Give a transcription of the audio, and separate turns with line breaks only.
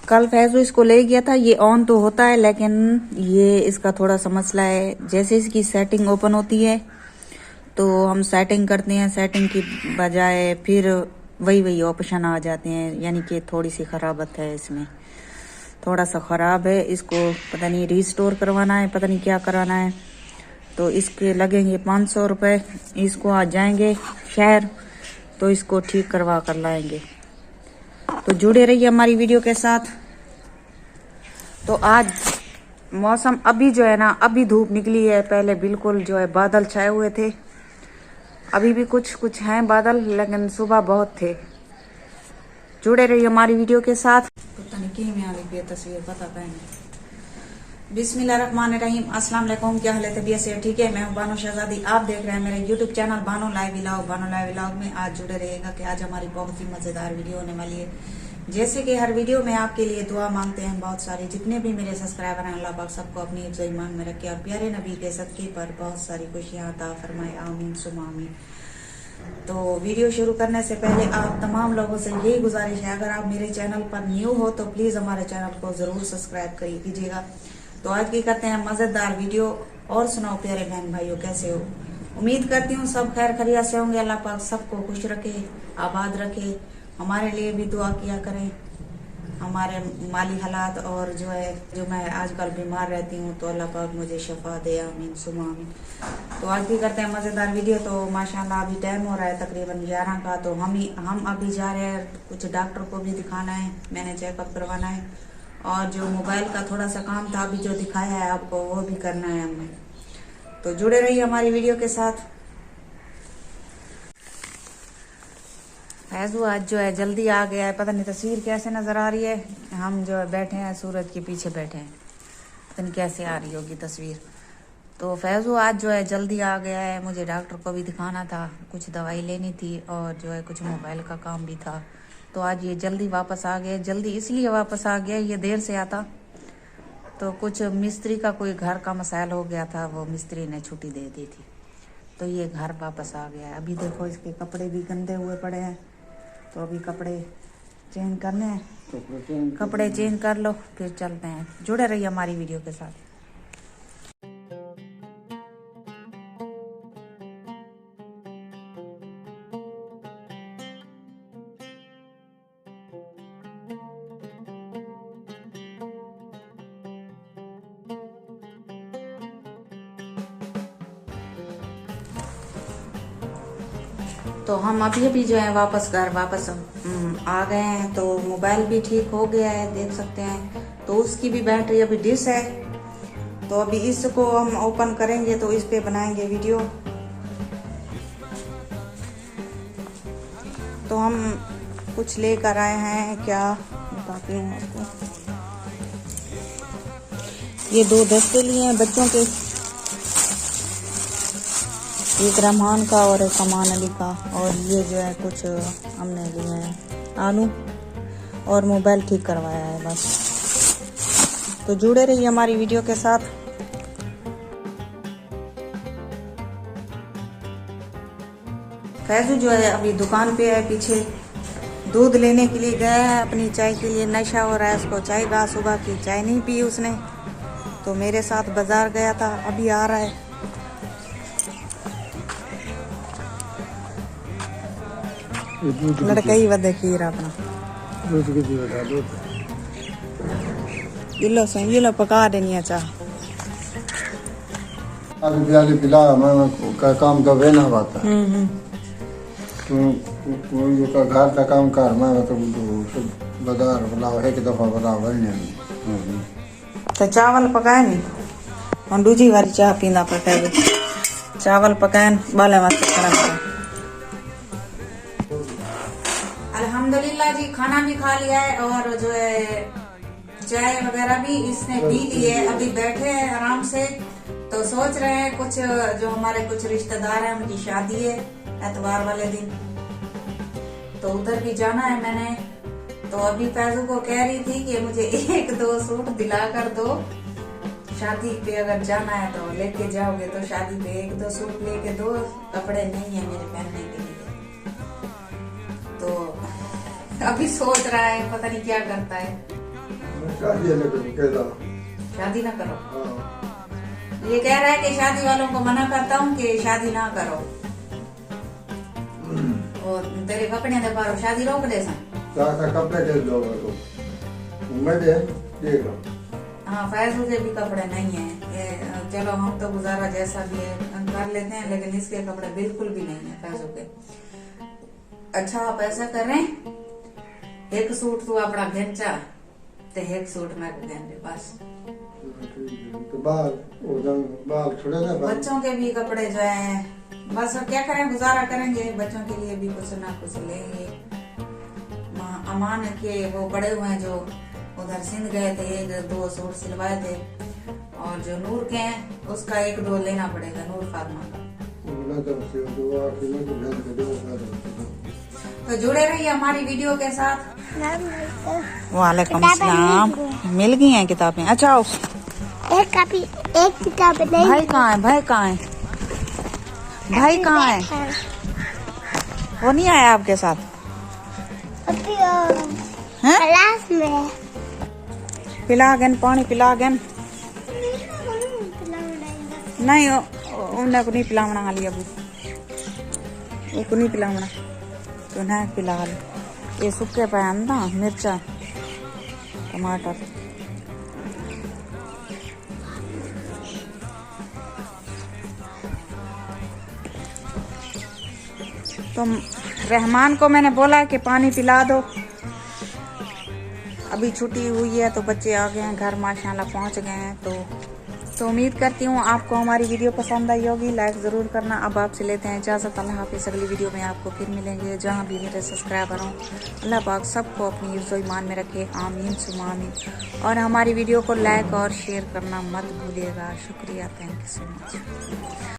कल फैजू इसको ले गया था। ये ऑन तो होता है लेकिन ये इसका थोड़ा सा मसला है। जैसे इसकी सेटिंग ओपन होती है तो हम सेटिंग करते हैं, सेटिंग की बजाय फिर वही ऑप्शन आ जाते हैं, यानी कि थोड़ी सी खराबत है इसमें, थोड़ा सा ख़राब है। इसको पता नहीं रिस्टोर करवाना है, पता नहीं क्या कराना है। तो इसके लगेंगे 500 रुपये। इसको आज जाएंगे शहर तो इसको ठीक करवा कर लाएंगे। तो जुड़े रहिए हमारी वीडियो के साथ। तो आज मौसम अभी जो है ना, अभी धूप निकली है, पहले बिल्कुल जो है बादल छाए हुए थे। अभी भी कुछ हैं बादल, लेकिन सुबह बहुत थे। जुड़े रहिए हमारी वीडियो के साथ। पता नहीं क्यों में आ गई तस्वीर, पता नहीं। बिस्मिल्लाहिर्रहमानिर्रहीम, अस्सलाम वालेकुम। क्या हाल है, तबीयत से ठीक है? मैं हूं बानो शहजादी। आप देख रहे हैं मेरे YouTube channel Bano live vlog. Bano live vlog में आज जुड़े रहिएगा कि आज हमारी बहुत ही मजेदार वीडियो होने वाली है। जैसे कि हर वीडियो में आपके लिए दुआ मांगते हैं बहुत सारी। जितने भी मेरे सब्सक्राइबर हैं, अल्लाह पाक सबको अपनी हिफ्ज़ ईमान में रखे और प्यारे नबी के सदक़े पर बहुत सारी खुशियां अता फरमाए, आमीन सुम्मा आमीन। तो वीडियो शुरू करने से पहले आप तमाम लोगों से यही गुजारिश है, अगर आप मेरे चैनल पर न्यू हो तो प्लीज हमारे चैनल को जरूर सब्सक्राइब कीजिएगा। तो आज की करते हैं मजेदार वीडियो। और सुनाओ प्यारे बहन भाइयों, कैसे हो? उम्मीद करती हूँ सब खैर खैरियत से होंगे। अल्लाह पाक सबको खुश रखे, आबाद रखे। हमारे लिए भी दुआ किया करें, हमारे माली हालात और जो मैं आजकल बीमार रहती हूँ तो अल्लाह पाक मुझे शफा दे, आमीन सुमा आमीन। तो आज भी करते हैं मजेदार वीडियो। तो माशाल्लाह अभी टाइम हो रहा है तकरीबन 11 का। तो हम अभी जा रहे हैं, कुछ डॉक्टर को भी दिखाना है, मैंने चेकअप करवाना है। और जो मोबाइल का थोड़ा सा काम था अभी जो दिखाया है आपको, वो भी करना है हमने। तो जुड़े रहिए हमारी वीडियो के साथ। फैजू आज जो है जल्दी आ गया है, पता नहीं तस्वीर कैसे नजर आ रही है। हम जो है बैठे हैं सूरज के पीछे बैठे हैं, पता नहीं कैसे आ रही होगी तस्वीर। तो फैजू आज जो है जल्दी आ गया है। मुझे डॉक्टर को भी दिखाना था, कुछ दवाई लेनी थी और जो है कुछ मोबाइल का काम भी था। तो आज ये जल्दी वापस आ गया। जल्दी इसलिए वापस आ गया, ये देर से आता तो कुछ मिस्त्री का कोई घर का मसाइल हो गया था, वो मिस्त्री ने छुट्टी दे दी थी, तो ये घर वापस आ गया है। अभी देखो इसके कपड़े भी गंदे हुए पड़े हैं, तो अभी कपड़े चेंज करने हैं। कपड़े चेंज कर लो फिर चलते हैं। जुड़े रहिए हमारी वीडियो के साथ। तो हम अभी जो है वापस आ गए हैं। तो मोबाइल भी ठीक हो गया है, देख सकते हैं। तो उसकी भी बैटरी अभी डिस है, तो अभी इसको हम ओपन करेंगे तो इस पे बनाएंगे वीडियो। तो हम कुछ लेकर आए हैं, क्या बताती हूँ आपको। ये 2 दस्ते लिए हैं बच्चों के, एक रहमान का और एक अमान अली का। और ये जो है कुछ हमने जो है आलू और मोबाइल ठीक करवाया है बस। तो जुड़े रहिए हमारी वीडियो के साथ। फैजू जो है अभी दुकान पे है, पीछे दूध लेने के लिए गया है। अपनी चाय के लिए नशा हो रहा है उसको, चाय का सुबह की चाय नहीं पी उसने, तो मेरे साथ बाजार गया था, अभी आ रहा है। लड़का ही वह देखिए अपना गिलो पका देनी है चाह।
अभी पिला मैं काम का वे ना बात है। तो घर का काम कर मैं मतलब बाजार बुलाओ एक दफा बुलाओ नहीं।
तो चावल पकाए नहीं, हम दूसरी बारी चाह पीना पकाए। चावल पकाए बाले मत खड़ा। अल्हम्दुलिल्लाह जी, खाना भी खा लिया है और जो है चाय वगैरह भी इसने पी ली है। अभी बैठे हैं आराम से। तो सोच रहे हैं कुछ जो हमारे कुछ रिश्तेदार हैं उनकी शादी है एतवार वाले दिन, तो उधर भी जाना है मैंने। तो अभी फैजू को कह रही थी कि मुझे 1-2 सूट दिला कर दो, शादी पे अगर जाना है तो लेके जाओगे तो शादी पे 1-2 सूट लेके दो, कपड़े नहीं है मेरे पहनने के लिए। तो अभी सोच रहा है, पता नहीं क्या करता है।
शादी है लेकिन कहता
शादी ना करो।
हाँ
ये कह रहा है कि शादी वालों को मना करता हूँ कि शादी ना करो। और तेरे कपड़े दे पारो शादी रोक दे सन।
साथ कपड़े के दो तो मैं देख लो।
हाँ फैजल के भी कपड़े नहीं है। चलो हम तो गुजारा जैसा भी है कर लेते हैं, लेकिन इसके कपड़े बिल्कुल भी नहीं है फैजल के। अच्छा आप ऐसा करें, एक सूट तू अपना घेंचा ते एक सूट मैं घेंचे बस।
तो बाल छोड़े ना
बच्चों के भी कपड़े जो है बस क्या करें, गुजारा करेंगे। बच्चों के लिए भी कुछ ना कुछ लेंगे। अमान के वो पड़े हुए हैं जो उधर सिंध गए थे, एक दो सूट सिलवाए थे। और जो नूर के हैं उसका एक दो लेना पड़ेगा, नूर फातिमा का। तो जुड़े रहिए हमारी वीडियो के साथ। वालेकुम सलाम। मिल गई हैं किताबें? अच्छा आओ।
एक किताब नहीं।
भाई कहाँ है? भाई कहाँ है? भाई कहाँ है? वो नहीं आया आपके साथ?
अभी
हैं?
क्लास में
पिला गन पानी पिला गन नहीं उन्हें को नहीं पिलावना हाली अभी को नहीं पिलावना तो ना पिला ये सूखे पे ना मिर्चा टमाटर। तो रहमान को मैंने बोला कि पानी पिला दो। अभी छुट्टी हुई है तो बच्चे आ गए हैं घर, माशाल्लाह पहुंच गए हैं। तो उम्मीद करती हूँ आपको हमारी वीडियो पसंद आई होगी। लाइक ज़रूर करना। अब आपसे लेते हैं इजाज़त। अल्लाह हाफिज़। अगली वीडियो में आपको फिर मिलेंगे। जहाँ भी मेरे सब्सक्राइबर हों अल्लाह पाक सबको अपनी हिफ्ज़ व ईमान में रखे, आमीन सुम्मा आमीन। और हमारी वीडियो को लाइक और शेयर करना मत भूलिएगा। शुक्रिया, थैंक यू सो मच।